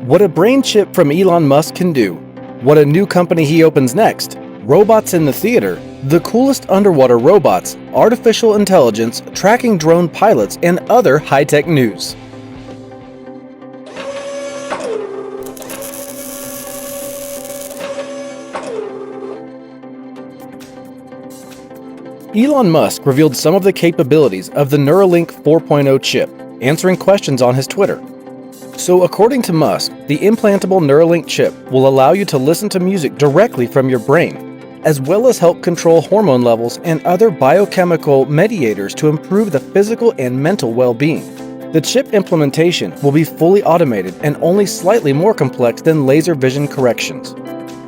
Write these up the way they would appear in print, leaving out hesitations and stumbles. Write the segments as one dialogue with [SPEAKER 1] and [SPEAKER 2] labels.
[SPEAKER 1] What a brain chip from Elon Musk can do. What a new company he opens next. Robots in the theater. The coolest underwater robots. Artificial intelligence, tracking drone pilots, and other high-tech news. Elon Musk revealed some of the capabilities of the Neuralink 4.0 chip, answering questions on his Twitter. So according to Musk, the implantable Neuralink chip will allow you to listen to music directly from your brain, as well as help control hormone levels and other biochemical mediators to improve the physical and mental well-being. The chip implementation will be fully automated and only slightly more complex than laser vision corrections.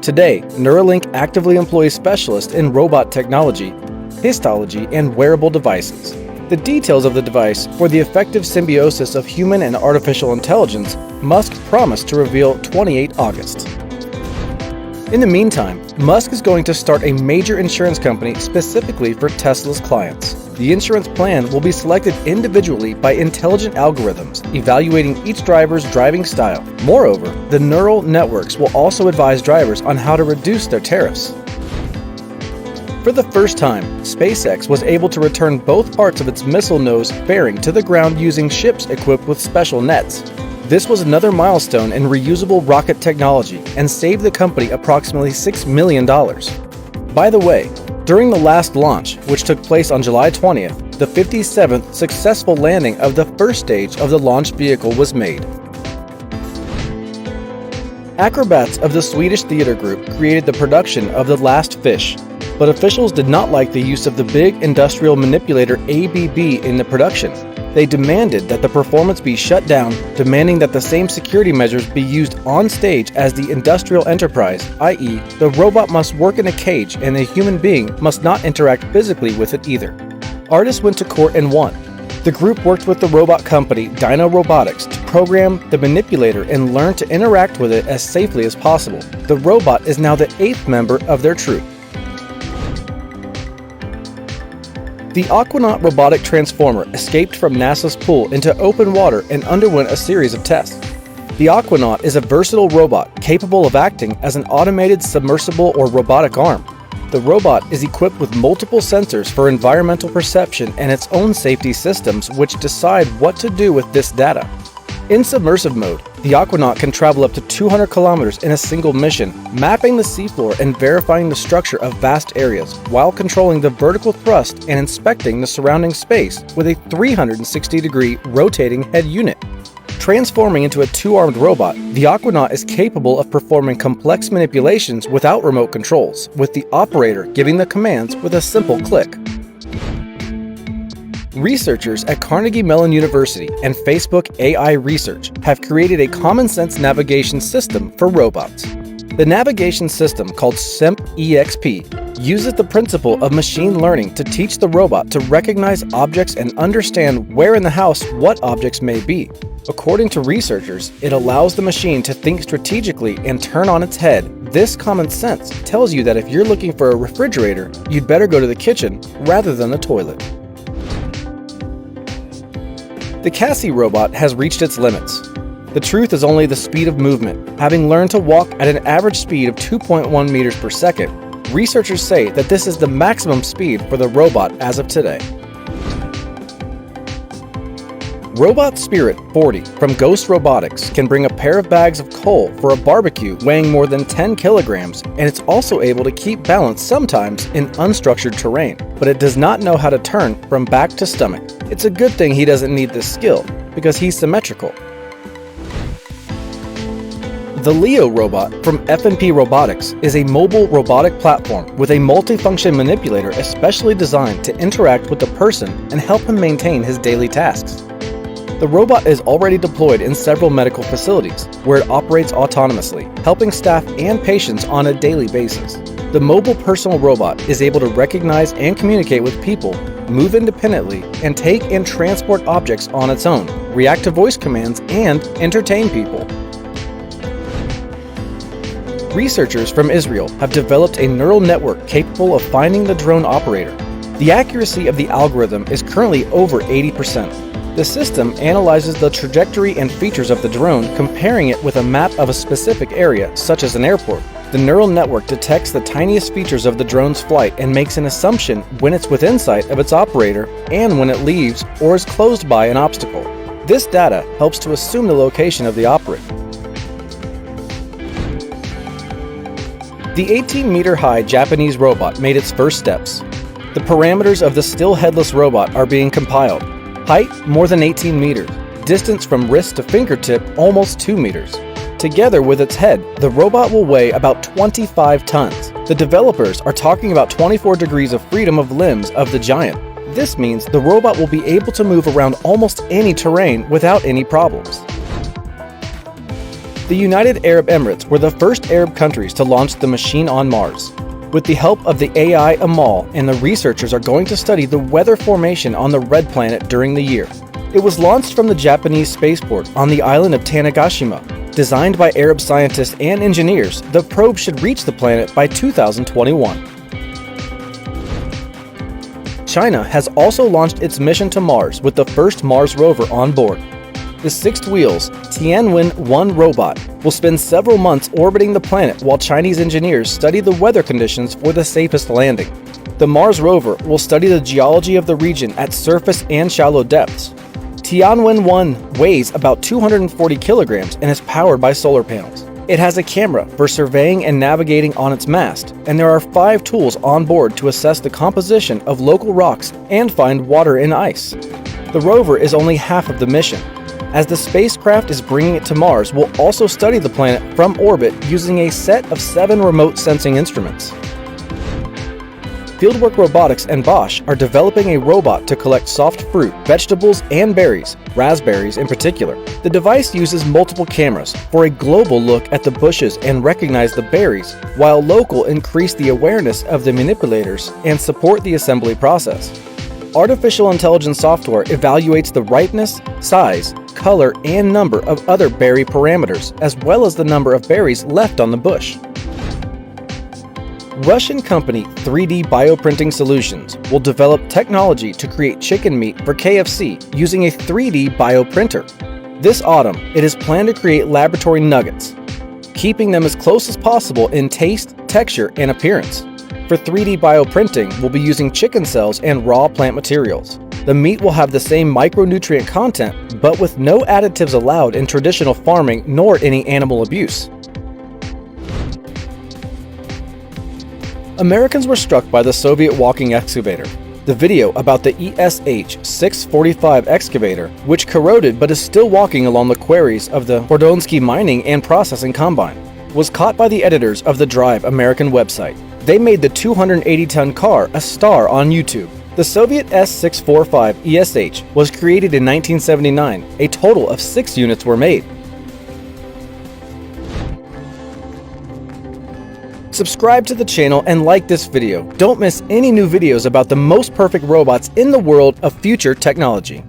[SPEAKER 1] Today, Neuralink actively employs specialists in robot technology, histology, and wearable devices. The details of the device for the effective symbiosis of human and artificial intelligence, Musk promised to reveal 28 August. In the meantime, Musk is going to start a major insurance company specifically for Tesla's clients. The insurance plan will be selected individually by intelligent algorithms, evaluating each driver's driving style. Moreover, the neural networks will also advise drivers on how to reduce their tariffs. For the first time, SpaceX was able to return both parts of its missile nose fairing to the ground using ships equipped with special nets. This was another milestone in reusable rocket technology and saved the company approximately $6 million. By the way, during the last launch, which took place on July 20th, the 57th successful landing of the first stage of the launch vehicle was made. Acrobats of the Swedish theater group created the production of The Last Fish, but officials did not like the use of the big industrial manipulator ABB in the production. They demanded that the performance be shut down, demanding that the same security measures be used on stage as the industrial enterprise, i.e., the robot must work in a cage and the human being must not interact physically with it either. Artists went to court and won. The group worked with the robot company Dino Robotics to program the manipulator and learn to interact with it as safely as possible. The robot is now the 8th member of their troupe. The Aquanaut robotic transformer escaped from NASA's pool into open water and underwent a series of tests. The Aquanaut is a versatile robot capable of acting as an automated submersible or robotic arm. The robot is equipped with multiple sensors for environmental perception and its own safety systems which decide what to do with this data. In submersive mode, the Aquanaut can travel up to 200 kilometers in a single mission, mapping the seafloor and verifying the structure of vast areas, while controlling the vertical thrust and inspecting the surrounding space with a 360-degree rotating head unit. Transforming into a two-armed robot, the Aquanaut is capable of performing complex manipulations without remote controls, with the operator giving the commands with a simple click. Researchers at Carnegie Mellon University and Facebook AI Research have created a common-sense navigation system for robots. The navigation system, called SIMP-EXP, uses the principle of machine learning to teach the robot to recognize objects and understand where in the house what objects may be. According to researchers, it allows the machine to think strategically and turn on its head. This common sense tells you that if you're looking for a refrigerator, you'd better go to the kitchen rather than the toilet. The Cassie robot has reached its limits. The truth is only the speed of movement. Having learned to walk at an average speed of 2.1 meters per second, researchers say that this is the maximum speed for the robot as of today. Robot Spirit 40 from Ghost Robotics can bring a pair of bags of coal for a barbecue weighing more than 10 kilograms, and it's also able to keep balance sometimes in unstructured terrain, but it does not know how to turn from back to stomach. It's a good thing he doesn't need this skill, because he's symmetrical. The Leo robot from F&P Robotics is a mobile robotic platform with a multifunction manipulator especially designed to interact with the person and help him maintain his daily tasks. The robot is already deployed in several medical facilities, where it operates autonomously, helping staff and patients on a daily basis. The mobile personal robot is able to recognize and communicate with people, move independently, and take and transport objects on its own, react to voice commands, and entertain people. Researchers from Israel have developed a neural network capable of finding the drone operator. The accuracy of the algorithm is currently over 80%. The system analyzes the trajectory and features of the drone, comparing it with a map of a specific area, such as an airport. The neural network detects the tiniest features of the drone's flight and makes an assumption when it's within sight of its operator and when it leaves or is closed by an obstacle. This data helps to assume the location of the operator. The 18-meter-high Japanese robot made its first steps. The parameters of the still headless robot are being compiled. Height, more than 18 meters. Distance from wrist to fingertip, almost 2 meters. Together with its head, the robot will weigh about 25 tons. The developers are talking about 24 degrees of freedom of limbs of the giant. This means the robot will be able to move around almost any terrain without any problems. The United Arab Emirates were the first Arab countries to launch the machine on Mars. With the help of the AI Amal, and the researchers are going to study the weather formation on the red planet during the year. It was launched from the Japanese spaceport on the island of Tanegashima. Designed by Arab scientists and engineers, the probe should reach the planet by 2021. China has also launched its mission to Mars with the first Mars rover on board. The sixth-wheels Tianwen-1 robot will spend several months orbiting the planet while Chinese engineers study the weather conditions for the safest landing. The Mars rover will study the geology of the region at surface and shallow depths. Tianwen-1 weighs about 240 kilograms and is powered by solar panels. It has a camera for surveying and navigating on its mast, and there are 5 tools on board to assess the composition of local rocks and find water in ice. The rover is only half of the mission, as the spacecraft is bringing it to Mars will also study the planet from orbit using a set of 7 remote sensing instruments. Fieldwork Robotics and Bosch are developing a robot to collect soft fruit, vegetables, and berries, raspberries in particular. The device uses multiple cameras for a global look at the bushes and recognize the berries, while local increase the awareness of the manipulators and support the assembly process. Artificial intelligence software evaluates the ripeness, size, color, and number of other berry parameters, as well as the number of berries left on the bush. Russian company 3D Bioprinting Solutions will develop technology to create chicken meat for KFC using a 3D bioprinter. This autumn, it is planned to create laboratory nuggets, keeping them as close as possible in taste, texture, and appearance. For 3D bioprinting, we'll be using chicken cells and raw plant materials. The meat will have the same micronutrient content, but with no additives allowed in traditional farming nor any animal abuse. Americans were struck by the Soviet walking excavator. The video about the ESH-645 excavator, which corroded but is still walking along the quarries of the Fordonsky Mining and Processing Combine, was caught by the editors of the Drive American website. They made the 280-ton car a star on YouTube. The Soviet S-645 ESH was created in 1979. A total of 6 units were made. Subscribe to the channel and like this video. Don't miss any new videos about the most perfect robots in the world of future technology.